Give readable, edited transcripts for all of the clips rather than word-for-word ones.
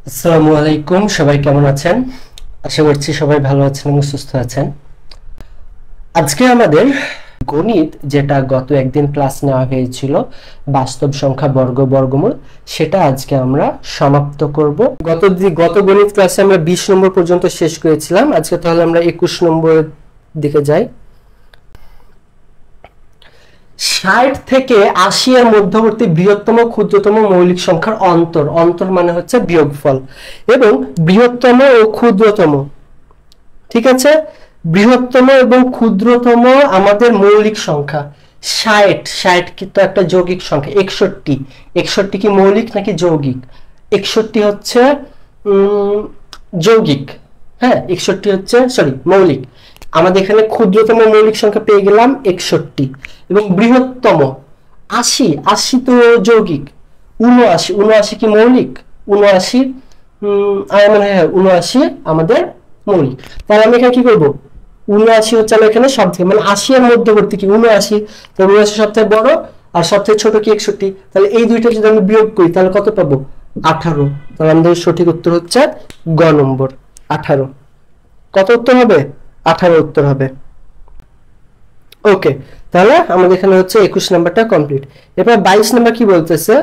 আসসালামু আলাইকুম, সবাই কেমন আছেন? আশা করছি সবাই ভালো আছেন এবং সুস্থ আছেন। আজকে আমাদের গণিত, যেটা গত একদিন ক্লাস নেওয়া হয়েছিল, বাস্তব সংখ্যা বর্গ বর্গমূল, সেটা আজকে আমরা সমাপ্ত করব। গত গণিত ক্লাসে আমরা 20 নম্বর পর্যন্ত শেষ করেছিলাম। আজকে তাহলে আমরা 21 নম্বরের দিকে যাই। 60 থেকে 80 এর মধ্যবর্তী বৃহত্তম ক্ষুদ্রতম মৌলিক সংখ্যার অন্তর, অন্তর মানে হচ্ছে বিয়োগফল, এবং বৃহত্তম ও ক্ষুদ্রতম, ঠিক আছে, বৃহত্তম এবং ক্ষুদ্রতম আমাদের মৌলিক সংখ্যা 60। 60 কিন্তু একটা যৌগিক সংখ্যা। 61, 61 কি মৌলিক নাকি যৌগিক? 61 হচ্ছে যৌগিক, হ্যাঁ 61 হচ্ছে মৌলিক। আমাদের এখানে ক্ষুদ্রতম মৌলিক সংখ্যা পেয়ে গেলাম 61, এবং বৃহত্তম 80, 80 তো যৌগিক। 79, 79 কি মৌলিক? 79 হ্যাঁ 79 আমাদের মৌলিক। তাহলে আমি এখানে কি করব? 79 হচ্ছে আমার এখানে সব থেকে, মানে 80 এর মধ্যবর্তী কি 79, তাহলে 79 সবথেকে বড় আর সবথেকে ছোট কি 61। তাহলে এই দুইটা যদি আমি বিয়োগ করি তাহলে কত পাবো? 18। তাহলে আমাদের সঠিক উত্তর হচ্ছে গ নম্বর 18। কত উত্তর হবে? 18 উত্তর হবে। ওকে, তাহলে আমাদের এখানে হচ্ছে 21 নাম্বারটা কমপ্লিট। এরপর 22 নাম্বার কি বলতেছে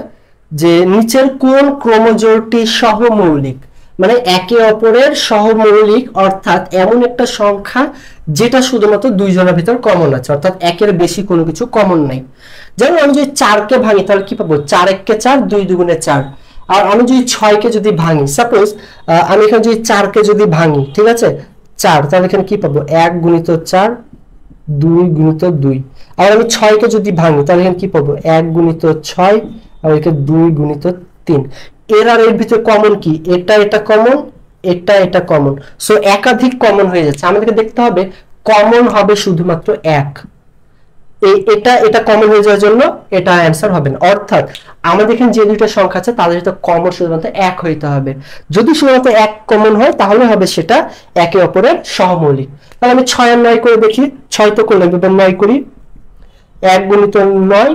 যে নিচের কোন ক্রমজোড়টি সহমৌলিক, মানে একে অপরের সহমৌলিক, অর্থাৎ এমন একটা সংখ্যা যেটা শুধুমাত্র দুই জনের ভিতর কমন আছে, অর্থাৎ একের বেশি কোনো কিছু কমন নাই। যেমন আমি যদি 4 কে ভাঙি তাহলে কি পাবো? 4 1 কে 4, 2 2 4। আর আমি যদি 6 কে যদি ভাঙি, সাপোজ আমি এখানে যদি 4 কে যদি ভাঙি, ঠিক আছে 4, তাহলে এখানে কি পাবো? 1 গুণিত 4, 2 গুণিত 2। আর আমি 6 কে যদি ভাঙি তাহলে এখানে কি পাবো? 1 গুণিত 6 আর এখানে 2 গুণিত 3। এর আর এর ভিতরে কমন কি? এটা কমন, এটা কমন, সো একাধিক কমন হয়ে যাচ্ছে। আমাদেরকে দেখতে হবে কমন হবে শুধুমাত্র 1। এটা কমন হয়ে যাওয়ার জন্য এটা অ্যান্সার হবে না। অর্থাৎ আমাদের এখানে যে দুইটা সংখ্যা আছে তাদের ভিতরে কমন শুধুমাত্র 1 হইতে হবে। যদি শুধুমাত্র 1 কমন হয় তাহলে হবে সেটা একে অপরের সহমৌলিক। তাহলে আমি 6 আর 9 করে দেখি। 6 তো করলাম, এবার 9 করি। 1 গুণিত 9,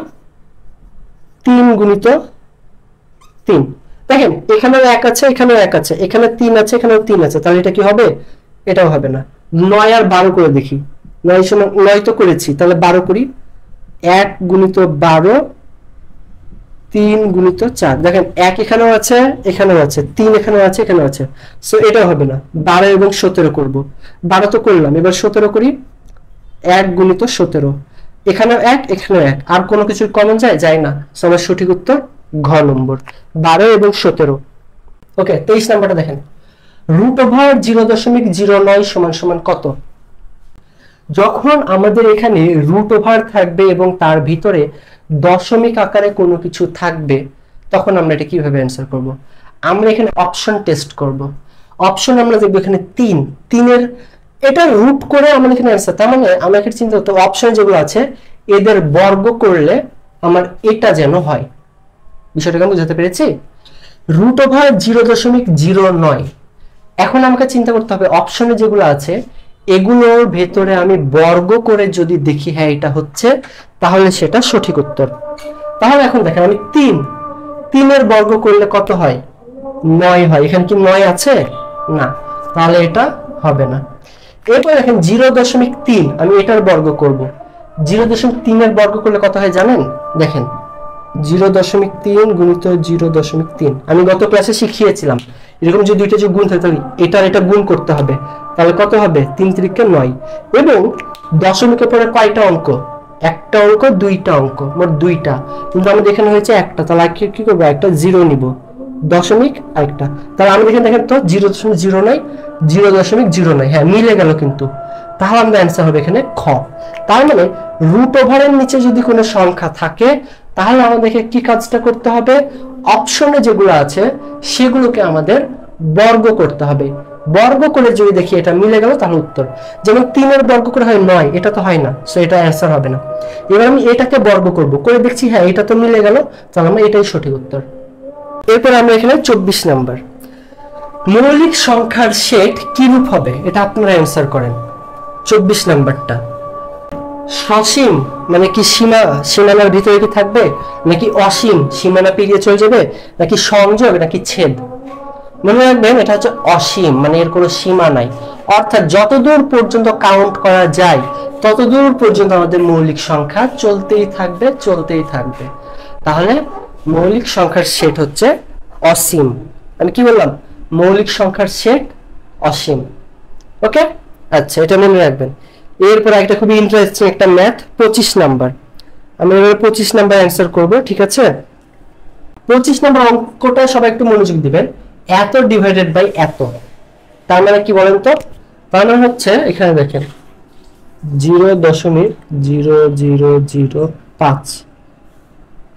3 গুণিত 3। দেখেন এখানেও 1 আছে, এখানেও 1 আছে, এখানে 3 আছে, এখানেও 3 আছে, তাহলে এটা কি হবে? এটাও হবে না। 9 আর 12 করে দেখি। 9 সমান 9 তো করেছি, তাহলে 12 করি। 1 গুণিত 12, 3 গুণিত 4। দেখেন 1 এখানেও আছে, এখানেও আছে, 3 এখানেও আছে, এখানেও আছে, সো এটা হবে না। 12 এবং 17 করব। 12 তো করলাম, এবার 17 করি। 1 গুণিত 17, এখানেও 1, এখানেও 1, আর কোনো কিছু কমন যায় না। সো আমার সঠিক উত্তর ঘ নম্বর 12 এবং 17। ওকে, 23 নাম্বারটা দেখেন। রুট ওভার 0.09 সমান সমান কত? যখন আমাদের এখানে রুট ওভার থাকবে এবং তার ভিতরে দশমিক আকারে কোনো কিছু থাকবে, তখন আমরা এটা কিভাবে অ্যান্সার করব? আমরা এখানে অপশন টেস্ট করব। অপশন আমরা দেখব এখানে 3 এর এটা রুট করে আমাদের এখানে অ্যান্সার। তার মানে আমরা এখানে চিন্তা করতে অপশন যেগুলো আছে এদের বর্গ করলে আমার এটা যেন হয়। বিষয়টা কেমন বুঝতে পেরেছি? Root over 0.09। এখন আমাকে চিন্তা করতে হবে অপশনে যেগুলো আছে এগুলোর ভেতরে আমি বর্গ করে যদি দেখি হ্যাঁ এটা হচ্ছে, তাহলে সেটা সঠিক উত্তর। তাহলে এখন দেখেন আমি 3 এর বর্গ করলে কত হয়? 9 হয়। এখানে কি 9 আছে? না, তাহলে এটা হবে না। এরপর দেখেন 0.3 আমি এটার বর্গ করব। 0.3 এর বর্গ করলে কত হয় জানেন? দেখেন 0.3 গুণিত 0.3 আমি গত ক্লাসে শিখিয়েছিলাম। এরকম যে দুইটা যে গুণ থাকে তাহলে এটা গুণ করতে হবে। তাহলে কত হবে? 3 3 9। এবং দশমিকের পরে কয়টা অঙ্ক? একটা অঙ্ক, দুইটা অঙ্ক, মোট দুইটা, কিন্তু আমাদের এখানে হয়েছে একটা। তাহলে কি করবো? একটা জিরো নিব, দশমিক আরেকটা। তাহলে আমাদের এখানে দেখেন তো 0.09, 0.09, হ্যাঁ মিলে গেল কিন্তু। তাহলে আমাদের অ্যান্সার হবে এখানে খ। তার মানে রুট ওভারের নিচে যদি কোনো সংখ্যা থাকে তাহলে আমাদেরকে কি কাজটা করতে হবে? অপশনে যেগুলো আছে সেগুলোকে আমাদের বর্গ করতে হবে। বর্গ করে যদি দেখি এটা মিলে গেল তাহলে উত্তর। যেমন 3 এর বর্গ করে হয় 9, এটা তো হয় না, সো এটা অ্যান্সার হবে না। এবার আমি এটাকে বর্গ করব, করে দেখছি হ্যাঁ এটা তো মিলে গেল, তাহলে আমরা এটাই সঠিক উত্তর। এরপর আমরা এখানে 24 নাম্বার, মৌলিক সংখ্যার সেট কি রূপ হবে? এটা আপনারা অ্যান্সার করেন। 24 নাম্বারটা সসীম মানে কি সীমানার ভিতরে কি থাকবে, নাকি অসীম সীমানা পেরিয়ে চলে যাবে, নাকি সংযোগ, নাকি ছেদ? মনে রাখবেন এটা হচ্ছে অসীম, মানে এর কোনো সীমা নাই, অর্থাৎ যতদূর পর্যন্ত কাউন্ট করা যায় ততদূর পর্যন্ত আমাদের মৌলিক সংখ্যা চলতেই থাকবে চলতেই থাকবে। তাহলে মৌলিক সংখ্যার সেট হচ্ছে অসীম। আমি কি বললাম? মৌলিক সংখ্যার সেট অসীম। ওকে, আচ্ছা এটা মনে রাখবেন। এরপর একটা খুবই ইন্টারেস্টিং একটা ম্যাথ 25 নাম্বার, আমি এবার 25 নাম্বার অ্যান্সার করব, ঠিক আছে? 25 নাম্বার অঙ্কটা সবাই একটু মনোযোগ দিবেন। এত ডিভাইডেড বাই এত, তার মানে কি বলেন তো? তার মানে হচ্ছে এখানে দেখেন 0.0005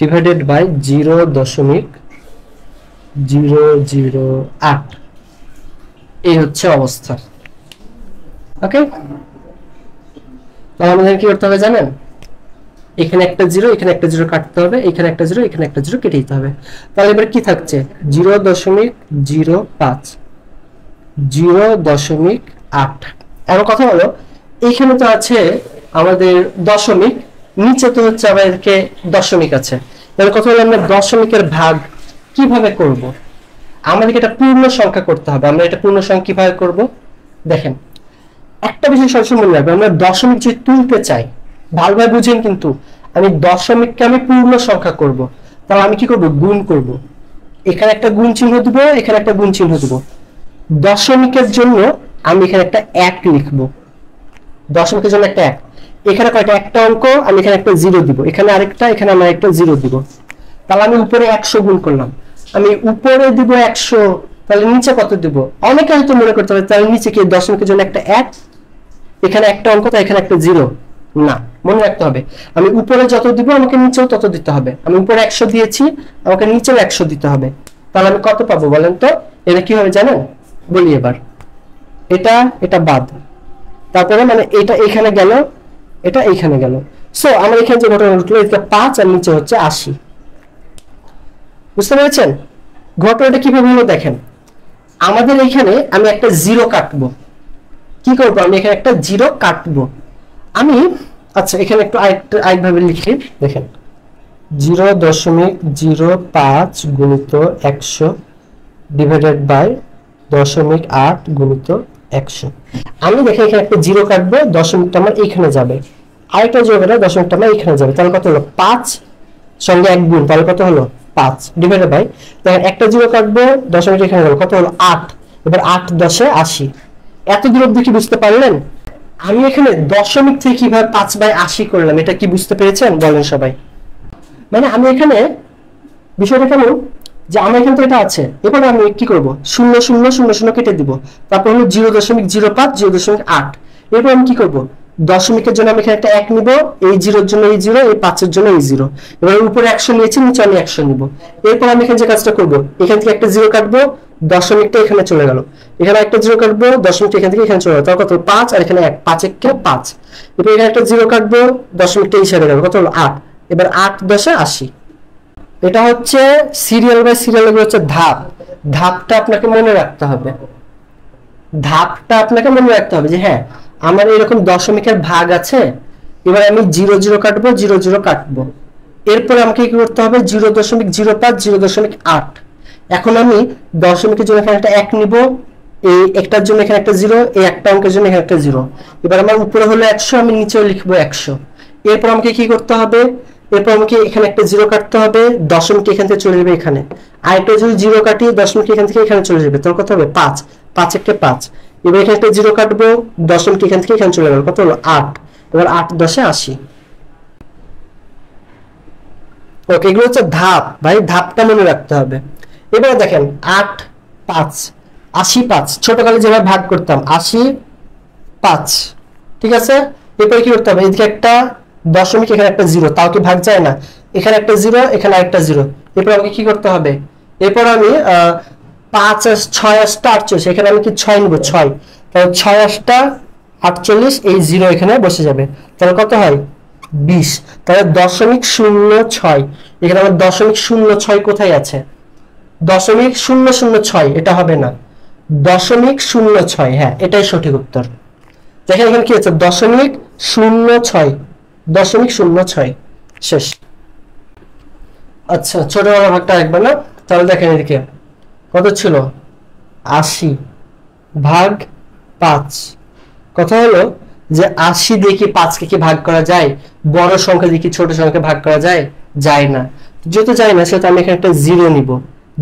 ডিভাইডেড বাই 0.008, এই হচ্ছে অবস্থা। ওকে, তাহলে আমাদের কি করতে হবে জানেন? এখানে একটা জিরো, এখানে একটা জিরো কাটতে হবে, এখানে একটা জিরো, এখানে একটা জিরো কেটে দিতে হবে। তাহলে এবার কি থাকছে? 0.05, 0.8। এমন কথা হলো এইখানে তো আছে আমাদের দশমিক, নিচে তো হচ্ছে আমাদেরকে দশমিক আছে। এবার কথা হলো আমরা দশমিকের ভাগ কিভাবে করব? আমাদেরকে এটা পূর্ণ সংখ্যা করতে হবে। আমরা এটা পূর্ণ সংখ্যা কিভাবে করব? দেখেন, একটা বিষয় সবসময় মনে রাখবেন, আমরা দশমিক যে তুলতে চাই, ভালোভাবে বুঝেন কিন্তু, আমি দশমিককে আমি পূর্ণ সংখ্যা করব, তাহলে আমি কি করব? গুণ করব। এখানে একটা গুণ চিহ্ন দিব, এখানে একটা গুণ চিহ্ন দিব। দশমিকের জন্য আমি এখানে একটা 1 লিখব, দশমিকের জন্য একটা 1। এখানে কয়টা? একটা অঙ্ক, আমি এখানে একটা 0 দিব, এখানে আরেকটা, এখানে আমি একটা 0 দিব। তাহলে আমি উপরে 100 গুণ করলাম, আমি উপরে দিব 100, তাহলে নিচে কত দিব? অনেকে হয়তো মনে করতে পারে তাহলে নিচে কি দশমিকের জন্য একটা 1, এখানে একটা অঙ্ক, তাই এখানে একটা 0। না, মনে রাখতে হবে আমি উপরে যত দিব আমাকে নিচেও তত দিতে হবে। আমি উপরে 100 দিয়েছি, আমাকে নিচেও 100 দিতে হবে। তাহলে আমি কত পাবো বলেন তো? এটা কি হবে জানেন? বলি এবার, এটা বাদ, তারপরে মানে এটা এখানে গেল, এটা এইখানে গেল। সো আমার এখানে যে ঘটনা ঘটলো, এটা 5 আর নিচে হচ্ছে 80। বুঝতে পেরেছেন ঘটনাটা কিভাবে হলো? দেখেন, আমাদের এখানে আমি একটা 0 কাটবো। কি করবো? আমি এখানে একটা 0 কাটবো। আমি আচ্ছা এখানে একটু আরেকভাবে লিখি, দেখেন 0.05 গুণিত 100 ডিভাইডেড বাই 0.8 গুণিত 100। আমি দেখেন এখানে একটা 0 কাটবো, দশমিকটা আমার এইখানে যাবে, আরেকটা যোগটা দশমিকটা আমার এইখানে যাবে। তাহলে কত হলো? 5 সঙ্গে 1 গুণ, তাহলে কত হলো? 5 ডিভাইডেড বাই, দেখেন একটা 0 কাটবো, দশমিকটা এখানে গেল, কত হলো? 8। এবার 8 10 80। এত দূর অবধি কি বুঝতে পারলেন? আমি এখানে দশমিক থেকে কিভাবে 5/80 করলাম, এটা কি বুঝতে পেরেছেন বলেন সবাই? মানে আমি এখানে বিষয়টা কেমন যে আমার এখানে তো এটা আছে, এবার আমি কি করব? 0 0 0 0 কেটে দিব, তারপর হলো 0.05 0.8। এরপর আমি কি করব? দশমিকের জন্য আমি এখানে একটা 1 নিব, এই 0 এর জন্য এই 0, এই 5 এর জন্য এই 0। এবার উপরে 100 নিয়েছি, নিচে আমি 100 নিব। এরপর আমি এখানে যে কাজটা করব, এখান থেকে একটা 0 কাটবো, দশমিকটা এখানে চলে গেল, এখানে একটা 0 কাটবো, দশমিকটা এখান থেকে এখানে চলে গেল, তার কত? 5 আর এখানে 1, 5 1 5। এরপর এখানে একটা 0 কাটবো, দশমিকটা এই সাইডে গেল, কত হলো? 8। এবার 8 10 80। এটা হচ্ছে সিরিয়াল বাই সিরিয়াল, হচ্ছে ধাপ। ধাপটা আপনাকে মনে রাখতে হবে, ধাপটা আপনাকে মনে রাখতে হবে যে হ্যাঁ আমার এরকম দশমিকের ভাগ আছে। এবার আমি 0 0 কাটবো, 0 0 কাটবো। এরপর আমাকে কি করতে হবে? 0.05 0.8। এখন আমি দশমিকের জন্য এখানে একটা 1 নিব, এই একটার জন্য এখানে একটা 0, এই একটা অঙ্কের জন্য এখানে একটা 0। এবার আমার উপরে হলো 100, আমি নিচেও লিখবো 100। এরপর আমাকে কি করতে হবে? এরপর আমাকে এখানে একটা 0 কাটতে হবে, দশমিক এখান থেকে চলে যাবে এখানে, আর একটা যদি 0 কাটি, দশমিক এখান থেকে এখানে চলে যাবে, তাহলে কত হবে? 5 5 1 5। এবার এখানে একটা 0 কাটবো, দশমিক এখান থেকে এখানে চলে গেল, কত হলো? 8। এবার 8 10 80। ওকে, এগুলো হচ্ছে ধাপ ভাই, ধাপটা মনে রাখতে হবে। এবার দেখেন 8 5 85, ছোটকালে যেভাবে ভাগ করতাম 85, ঠিক আছে? এরপরে কি করতে হবে? এদিকে একটা দশমিক, এখানে একটা 0, তাও কি ভাগ যায় না? এখানে একটা 0, এখানে আরেকটা 0। এরপর আমাকে কি করতে হবে? এরপর আমি 5 6 48, এখানে আমি কি 6 নিব, 6, তাহলে 6 48, এই 0 এখানে বসে যাবে, তাহলে কত হয়? 20। তাহলে 0.06, এখানে আমার 0.06 কোথায় আছে? 0.006, এটা হবে না, 0.06, হ্যাঁ এটাই সঠিক উত্তর। দেখেন এখানে কি আছে? 0.06, 0.06 শেষ। আচ্ছা ছোট বড় ভাগটা একবার না, তাহলে দেখেন এদিকে কত ছিল? 80 ভাগ 5। কথা হলো যে 80 দিয়ে কি 5 কে কি ভাগ করা যায়? বড় সংখ্যা দিয়ে কি ছোট সংখ্যা ভাগ করা যায়? যায় না। যেহেতু যায় না সেহেতু আমি এখানে একটা 0 নিব।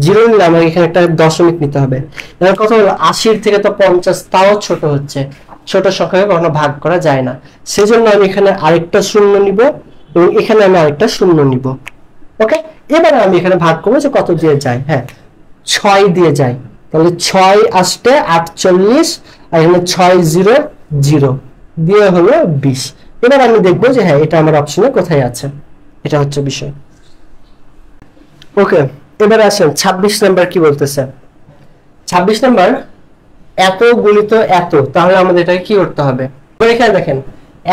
0 নিলে আমার এখানে একটা দশমিক নিতে হবে। এবার কথা হলো 80 থেকে তো 50 তাও ছোট হচ্ছে, ছোট সংখ্যাকে কখনো ভাগ করা যায় না। সেজন্য আমি এখানে আরেকটা শূন্য নিব এবং এখানে আমি আরেকটা শূন্য নিব। ওকে, এবার আমি এখানে ভাগ করবো যে কত দিয়ে যায়। হ্যাঁ, 6 দিয়ে যায়। তাহলে 6 আসতে 48 আর এখানে 6 0 0 দিয়ে হলো 20। এবার আমি দেখবো যে হ্যাঁ এটা আমার অপশনে কোথায় আছে, এটা হচ্ছে বিষয়। ওকে, এবার আসেন 26 নাম্বার কি বলতেছে। 26 নাম্বার এত গুণিত এত, তাহলে আমাদের এটাকে কি করতে হবে? এখানে দেখেন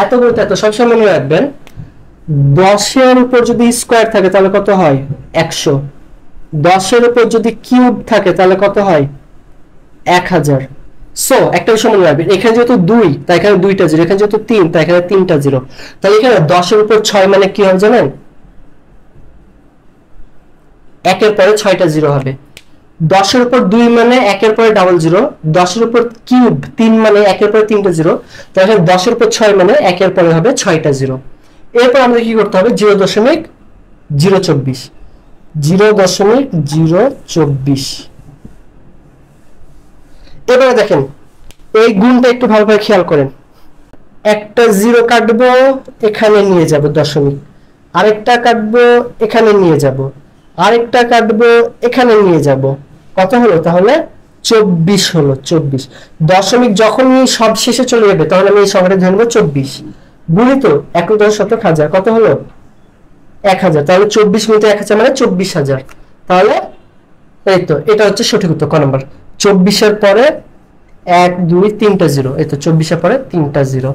এত গুণিত এত সবসময় মনে রাখবেন 10 এর উপর যদি স্কয়ার থাকে তাহলে কত হয়? 100। 10 এর উপর যদি কিউব থাকে তাহলে কত হয়? 1000। সো একটা বিষয় মনে রাখবেন, এখানে যেহেতু 2 তাই এখানে 2টা জিরো, এখানে যেহেতু 3 তাই এখানে 3টা জিরো। তাহলে এখানে 10 এর উপর 6 মানে কি হবে জানেন? 1 এর পরে 6টা জিরো হবে। 10 এর উপর 2 মানে 1 এর পরে ডাবল জিরো। 10 এর উপর কিউব 3 মানে 1 এর পরে 3টা জিরো। তাহলে 10 এর উপর 6 মানে 1 এর পরে হবে 6টা জিরো। এরপর আমাদের কি করতে হবে? 0.024। 0.024। এবারে দেখেন এই গুণটা একটু ভালোভাবে খেয়াল করেন। একটা জিরো কাটবো, এখানে নিয়ে যাব দশমিক, আরেকটা কাটবো এখানে নিয়ে যাব, আরেকটা কাটবো এখানে নিয়ে যাব। কত হলো তাহলে? 24 হলো। 24 দশমিক যখনই সব শেষে চলে যাবে তাহলে আমি এই সংখ্যাটা ধরবো 24 গুণিত 1.1000। কত হলো? 1000। তাহলে 24 গুণিত 1000 মানে 24000। তাহলে এই তো এটা হচ্ছে সঠিক উত্তর ক নাম্বার। 24 এর পরে 1 2 3টা জিরো, এই তো 24 এর পরে 3টা জিরো।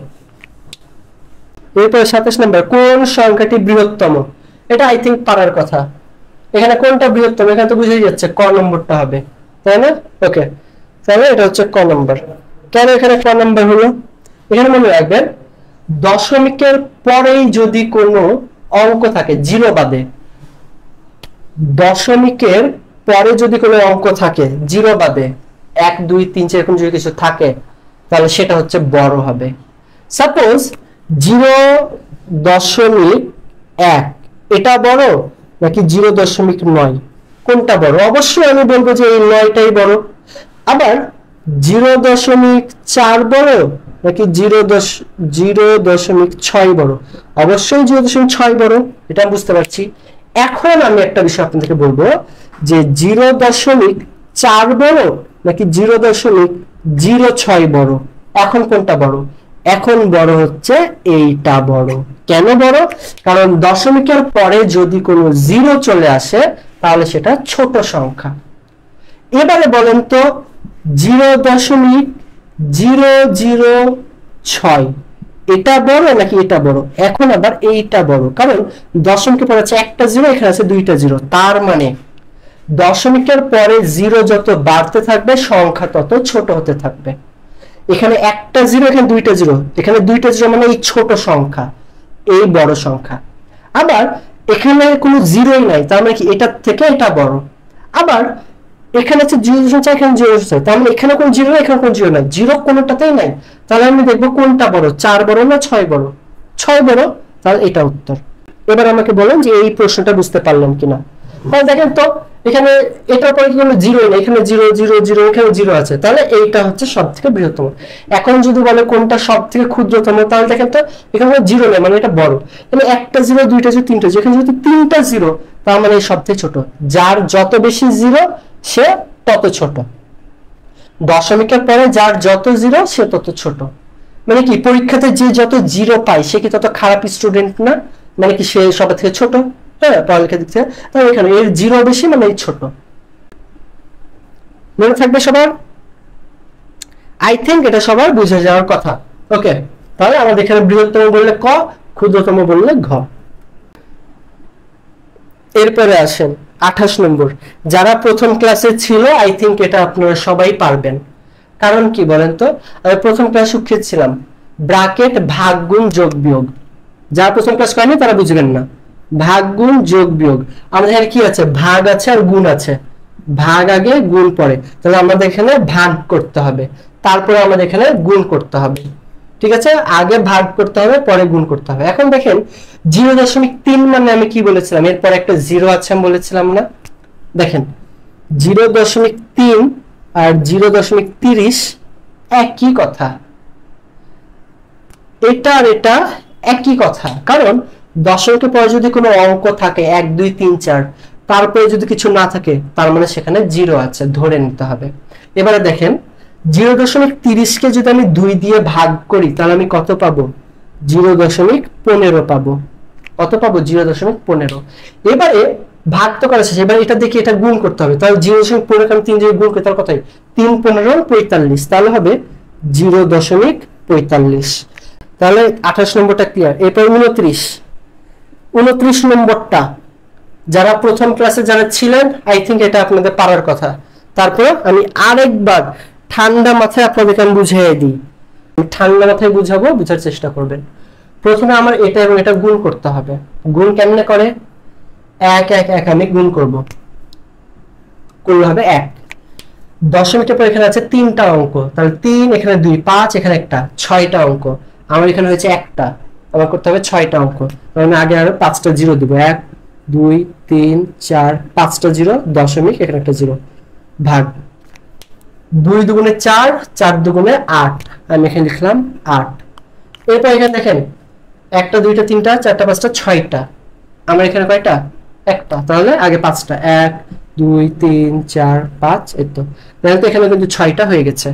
এরপরে 27 নাম্বার কোন সংখ্যাটি বৃহত্তম? এটা আই থিংক পারার কথা। এখানে কোনটা বৃহত্তম এখানে তো বুঝেই যাচ্ছে, ক নম্বরটা হবে, তাই না? ওকে, তাহলে এটা হচ্ছে ক নম্বর। কেন এখানে ক নম্বর হলো? এখানে মনে রাখবেন দশমিকের পরেই যদি কোনো অঙ্ক থাকে জিরো বাদে, দশমিকের পরে যদি কোনো অঙ্ক থাকে জিরো বাদে 1 2 3 4 এরকম যদি কিছু থাকে তাহলে সেটা হচ্ছে বড় হবে। সাপোজ 0.1 এটা বড় নাকি 0.9 কোনটা বড়? অবশ্যই আমি বলবো যে এই 9টাই বড়। আবার 0.4 বড় নাকি 0.6 বড়? অবশ্যই 0.6 বড়, এটা বুঝতে পারছি। এখন আমি একটা বিষয় আপনাদেরকে বলবো যে 0.4 বড় নাকি 0.06 বড়? এখন কোনটা বড়? এখন বড় হচ্ছে এইটা বড়। কেন বড়? কারণ দশমিকের পরে যদি কোনো জিরো চলে আসে তাহলে সেটা ছোট সংখ্যা। এবারে বলেন তো 0.006 এটা বড় নাকি এটা বড়? এখন আবার এইটা বড়, কারণ দশমিকের পরে আছে একটা জিরো, এখানে আছে দুইটা জিরো। তার মানে দশমিকের পরে জিরো যত বাড়তে থাকবে সংখ্যা তত ছোট হতে থাকবে। এখানে একটা জিরো, এখানে দুইটা জিরো, এখানে দুইটা জিরো মানে এই ছোট সংখ্যা, এই বড় সংখ্যা। আবার এখানে কোনো জিরোই নাই, তার মানে কি এটার থেকে এটা বড়। আবার এখানে আছে 0.4, এখানে 0.6, তার মানে এখানে কোনো জিরো নাই, এখানে কোনো জিরো নাই, জিরো কোনোটাতেই নাই। তাহলে আমি দেখবো কোনটা বড়, 4 বড় না 6 বড়? 6 বড়, তাহলে এটা উত্তর। এবার আমাকে বলেন যে এই প্রশ্নটা বুঝতে পারলেন কিনা। তাহলে দেখেন তো এখানে এটার পরে কি কোনো জিরো নেই, এখানে 0 0 0, এখানে 0 আছে, তাহলে এইটা হচ্ছে সবথেকে বৃহত্তম। এখন যদি বলে কোনটা সবথেকে ক্ষুদ্রতম, তাহলে দেখেন তো এখানে কোনো জিরো নেই মানে এটা বড়। তাহলে একটা জিরো, দুইটা জিরো, তিনটা জিরো, এখানে যেহেতু 3টা জিরো তার মানে সবথেকে ছোট। যার যত বেশি জিরো সে তত ছোট। দশমিকের পরে যার যত জিরো সে তত ছোট। মানে কি পরীক্ষাতে যে যত জিরো পায় সে কি তত খারাপ স্টুডেন্ট না? মানে কি সে সবার থেকে ছোট? হ্যাঁ, পড়ালেখা দিক থেকে। তাহলে এখানে এর জিরো বেশি মানে এই ছোট। মনে থাকবে সবার? আই থিঙ্ক এটা সবার বুঝে যাওয়ার কথা। ওকে, তাহলে আমাদের এখানে বৃহত্তম বললে ক, ক্ষুদ্রতম বললে ঘ। এরপরে আসেন 28 নম্বর। যারা প্রথম ক্লাসে ছিল আই থিঙ্ক এটা আপনারা সবাই পারবেন। কারণ কি বলেন তো, আমি প্রথম ক্লাস শিখিয়েছিলাম ব্র্যাকেট ভাগ গুণ যোগ বিয়োগ। যারা প্রথম ক্লাস করেনি তারা বুঝবেন না। ভাগ গুণ যোগ বিয়োগ, আমাদের এখানে কি আছে? ভাগ আছে আর গুণ আছে। ভাগ আগে গুণ পরে, তাহলে আমাদের এখানে ভাগ করতে হবে, তারপরে আমাদের এখানে গুণ করতে হবে। ঠিক আছে, আগে ভাগ করতে হবে পরে গুণ করতে হবে। এখন দেখেন 0.3 মানে আমি কি বলেছিলাম, এরপর একটা জিরো আছে আমি বলেছিলাম না? দেখেন 0.3 আর 0.30 একই কথা, এটা আর এটা একই কথা। কারণ দশমিকের পরে যদি কোনো অঙ্ক থাকে 1 2 3 4, তারপরে যদি কিছু না থাকে তার মানে সেখানে জিরো আছে, ধরে নিতে হবে। এবারে দেখেন 0.30 কে যদি আমি 2 দিয়ে ভাগ করি তাহলে আমি কত পাবো? 0.15 পাবো। কত পাবো? 0.15। এবারে ভাগ তো করা শেষ, এবারে এটা দেখি এটা গুণ করতে হবে। তাহলে 0.15 কে আমি 3 দিয়ে গুণ করি তাহলে কত হয়? 3 15 45, তাহলে হবে 0.45। তাহলে 28 নম্বরটা ক্লিয়ার। এরপর 29 নম্বরটা যারা প্রথম ক্লাসে যারা ছিলেন আই থিঙ্ক এটা আপনাদের পারার কথা। তারপর আমি আরেকবার ঠান্ডা মাথায় আপনাদেরকে আমি বুঝিয়ে দিই, ঠান্ডা মাথায় বুঝাবো, বুঝার চেষ্টা করবেন। প্রথমে আমার এটা এবং এটা গুণ করতে হবে। গুণ কেমনে করে? 1 1 1 আমি গুণ করব, করলে হবে 1। দশমিকের পর এখানে আছে 3টা অঙ্ক, তাহলে 3 এখানে 2 5 এখানে একটা, 6টা অঙ্ক। আমার এখানে হয়েছে একটা, আমার করতে হবে 6টা অঙ্ক। আমি আগে আরো 5টা জিরো দিব, 1 2 3 4 5টা জিরো, দশমিক এখানে একটা জিরো, ভাগ 2 দুগুণে 4 4 দুগুণে 8, আমি এখানে লিখলাম 8। এরপর এখানে দেখেন 1টা 2টা 3টা 4টা 5টা 6টা, আমার এখানে কয়টা? একটা, তাহলে আগে 5টা, 1 2 3 4 5, এই তো। তাহলে তো এখানে কিন্তু 6টা হয়ে গেছে।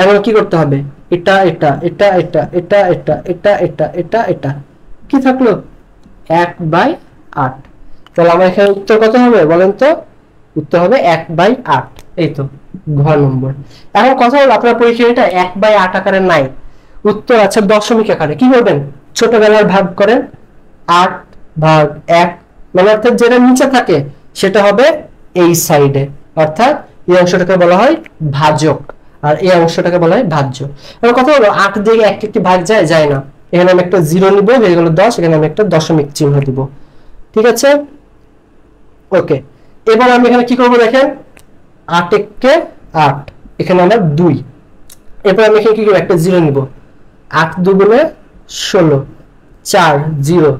এখন কি করতে হবে? এটা এটা এটা এটা এটা এটা এটা এটা এটা এটা কি থাকলো? 1/8। তাহলে আমার এখানে উত্তর কত হবে বলেন তো? উত্তর হবে 1/8। এই তো ঘ নম্বর। এখন কথা হলো আপনার পরীক্ষায় এটা 1/8 আকারে নাই, উত্তর আছে দশমিক আকারে। কি করবেন? ছোটবেলার ভাগ করেন, 8/1, মানে অর্থাৎ যেটা নিচে থাকে সেটা হবে এই সাইডে, অর্থাৎ এই অংশটাকে বলা হয় ভাজক আর এই অংশটাকে বলা হয় ভাজ্য। এবার কথা হলো 8 দিয়ে একটি ভাগ যায়? যায় না। এখানে আমি একটা জিরো নিব, হয়ে গেল 10, এখানে আমি একটা দশমিক চিহ্ন দিব। ঠিক আছে, ওকে। এবার আমি এখানে কি করব দেখেন, 8 কে 8, এখানে আমরা 2। এরপর আমি এখানে কি করব? একটা জিরো নিব, 8 দুগুণে 16, 4 0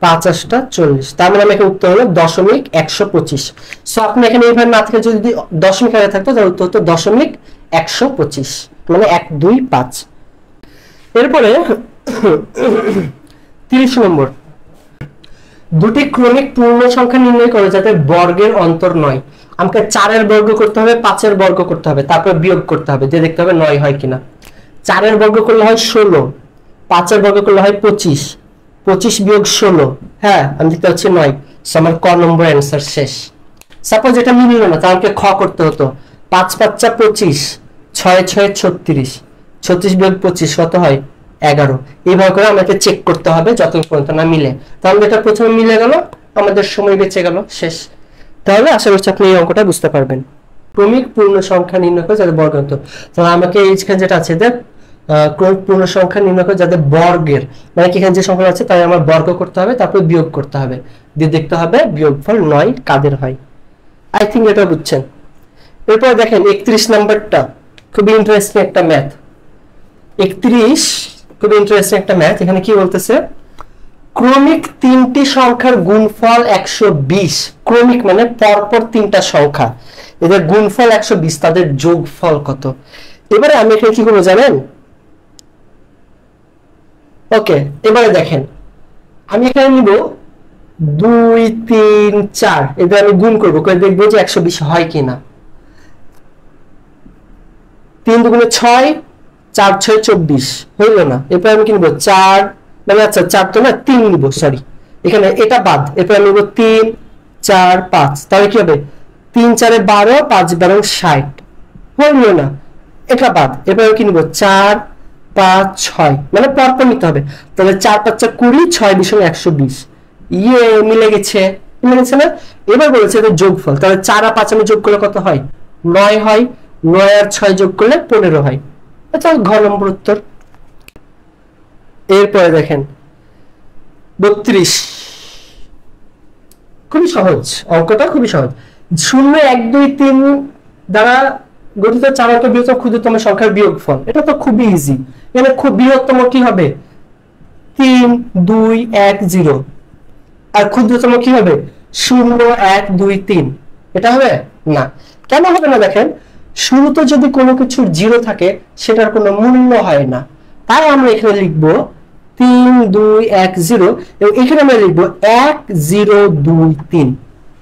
5 8টা 40, তার মানে এখানে উত্তর হলো 1.125। সো আপনি এখানে এইভাবে না থেকে যদি দশমিক আগে থাকতো তাহলে উত্তর হতো 1.125, মানে 1 2 5। এরপরে 30 নম্বর, দুটি ক্রমিক পূর্ণ সংখ্যা নির্ণয় করো যাতে বর্গের অন্তর 9। আমাকে 4 এর বর্গ করতে হবে, 5 এর বর্গ করতে হবে, তারপর বিয়োগ করতে হবে, দিয়ে দেখতে হবে 9 হয় কিনা। 4 এর বর্গ করলে হয় 16, 5 এর বর্গ করলে হয় 25, 25 বিয়োগ 16, হ্যাঁ আমি দেখতে পাচ্ছি 9। আমার ক নম্বর অ্যান্সার শেষ। সাপোজ এটা মিলল না, তাহলে খ করতে হতো। 5 5 25, 6 6 36, 36 বিয়োগ 25 কত হয়? 11। এইভাবে করে আমাকে চেক করতে হবে যতক্ষণ পর্যন্ত না মিলে। তাহলে এটা প্রথমে মিলে গেল, আমাদের সময় বেঁচে গেল, শেষ। তাহলে আশা করছি আপনি এই অঙ্কটা বুঝতে পারবেন। ক্রমিক পূর্ণ সংখ্যা নির্ণয় করে যাদের বর্গের অন্তর, তাহলে আমাকে এইখানে যেটা আছে যে ক্রমিক পূর্ণ সংখ্যা নির্ণয় করে যাদের বর্গের, মানে এখানে যে সংখ্যা আছে তাই আমার বর্গ করতে হবে, তারপর বিয়োগ করতে হবে, দিয়ে দেখতে হবে বিয়োগফল 9 কাদের হয়। আই থিঙ্ক এটা বুঝছেন। এরপর দেখেন 31 নাম্বারটা খুবই ইন্টারেস্টিং একটা ম্যাথ। 31 খুবই ইন্টারেস্টিং একটা ম্যাথ। এখানে কি বলতেছে? ক্রমিক 3টি সংখ্যার গুণফল 120। ক্রমিক মানে পরপর 3টা সংখ্যা, এদের গুণফল 120, তাদের যোগফল কত? এবারে আমি এখানে কি করবো জানেন? ওকে, এবারে দেখেন আমি এখানে নিব 2 3 4, এদের আমি গুণ করবো, করে দেখবো যে 120 হয় কিনা। 3 দুগুণে 6, 4 6 24, হইল না। এরপর আমি কি নিব? 4, মানে আচ্ছা 4 তো না 3 নিব, সরি এখানে এটা বাদ। এরপর আমি নিব 3 4 5, তাহলে কি হবে? 3 4 12, 5 12 60, হইল না, এটা বাদ। এরপর আমি কি নিব? 4 5 6, মানে পরপর নিতে হবে। তাহলে 4 5 20, 6 20 120, ইয়ে মিলে গেছে, মিলে গেছে না? এবার বলেছে এদের যোগফল, তাহলে 4 আর 5 আমি যোগ করলে কত হয়? 9 হয়। 9 আর 6 যোগ করলে 15 হয়। আচ্ছা, ঘ নম্বর উত্তর। এরপরে দেখেন 32, খুবই সহজ অঙ্কটা, খুবই সহজ। 0 1 2 3 দ্বারা গঠিত 4 অঙ্কের বৃহত্তম ক্ষুদ্রতম সংখ্যার বিয়োগফল, এটা তো খুবই ইজি। এখানে খুব বৃহত্তম কি হবে 3 2 1 0, আর ক্ষুদ্রতম কি হবে 0 1 2 3। এটা হবে না, কেন হবে না? দেখেন শুরুতে যদি কোনো কিছুর 0 থাকে সেটার কোনো মূল্য হয় না, তাই আমরা এখানে লিখব 3 2 1 0 এবং এখানে আমরা লিখব 1 0 2 3।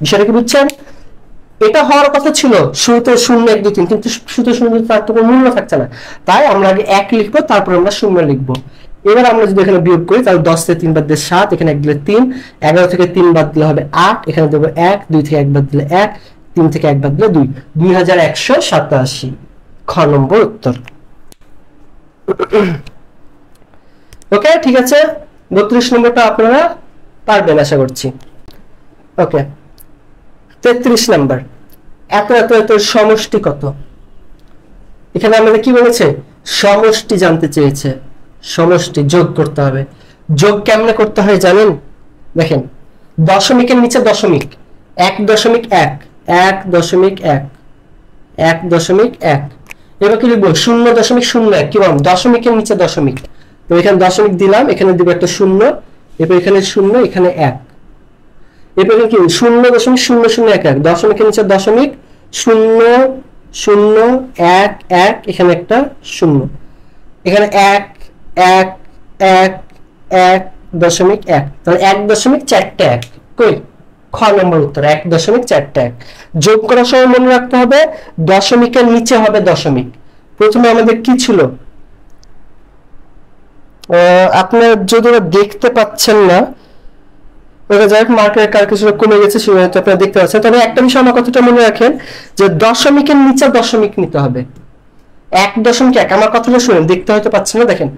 বিষয়টা কি বুঝছেন? এটা হওয়ার কথা ছিল শুরুতে 0 1 2 3, কিন্তু শুরুতে 0 তার তো কোনো মূল্য থাকছে না, তাই আমরা আগে 1 লিখবো, তারপর আমরা 0 লিখবো। এবার আমরা যদি এখানে বিয়োগ করি তাহলে 10 থেকে 3 বাদ দিলে 7, এখানে 1 দিলে 3, 11 থেকে 3 বাদ দিলে হবে 8, এখানে দেবো 1, 2 থেকে 1 বাদ দিলে 1, 3 থেকে 1 বাদ দিলে 2, 2187 খ নম্বর উত্তর। ওকে, ঠিক আছে, 32 নম্বরটা আপনারা পারবেন আশা করছি। ওকে, 33 নাম্বার, এত এত এত সমষ্টি কত? এখানে আমাদের কি বলেছে? সমষ্টি জানতে চেয়েছে, সমষ্টি যোগ করতে হবে। যোগ কেমনে করতে হয় জানেন? দেখেন দশমিকের নিচে দশমিক, 1.1 1.1 1.1, এবার কি লিখবো 0.01, কি বললাম দশমিকের নিচে দশমিক, তো এখানে দশমিক দিলাম, এখানে দিব একটা 0, এরপর এখানে 0, এখানে 1, এরপর কি 0.0011, দশমিকের নিচে দশমিক 0 0 1 1, এখানে একটা 0, এখানে 1 1 1 1.1, তাহলে 1.41 কই খ নম্বর উত্তর 1.41। যোগ করার সময় মনে রাখতে হবে দশমিকের নিচে হবে দশমিক। প্রথমে আমাদের কি ছিল, আপনারা যদি দেখতে পাচ্ছেন না, ওটা যাই হোক মার্কের কার কিছুটা কমে গেছে সেটা আপনারা দেখতে পাচ্ছেন। তবে একটা বিষয় আমার কথাটা মনে রাখেন যে দশমিকের নিচে দশমিক নিতে হবে। 1.1, আমার কথাটা শুনেন, দেখতে হয়তো পাচ্ছেন না, দেখেন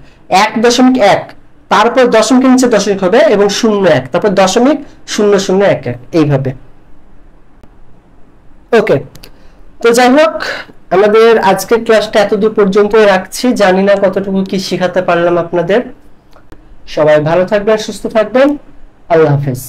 1.1, তারপর দশমিকের নিচে দশমিক হবে এবং 0.1, তারপর দশমিক 0.011, এইভাবে। ওকে, তো যাই হোক আমাদের আজকের ক্লাসটা এতদূর পর্যন্ত রাখছি। জানি না কতটুকু কি শেখাতে পারলাম আপনাদের। সবাই ভালো থাকবেন, সুস্থ থাকবেন, আল্লাহ হাফেজ।